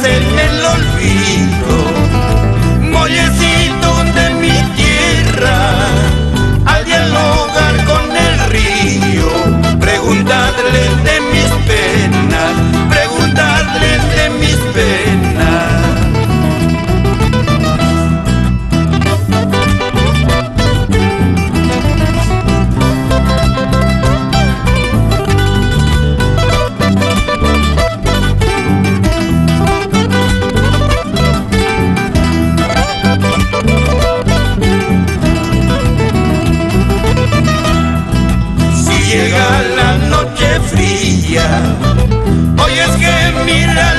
en el olvido, mollecito de mi tierra, al dialogar con el río, preguntarle de mis penas, preguntarle de mis penas. Llega la noche fría, hoy es que mira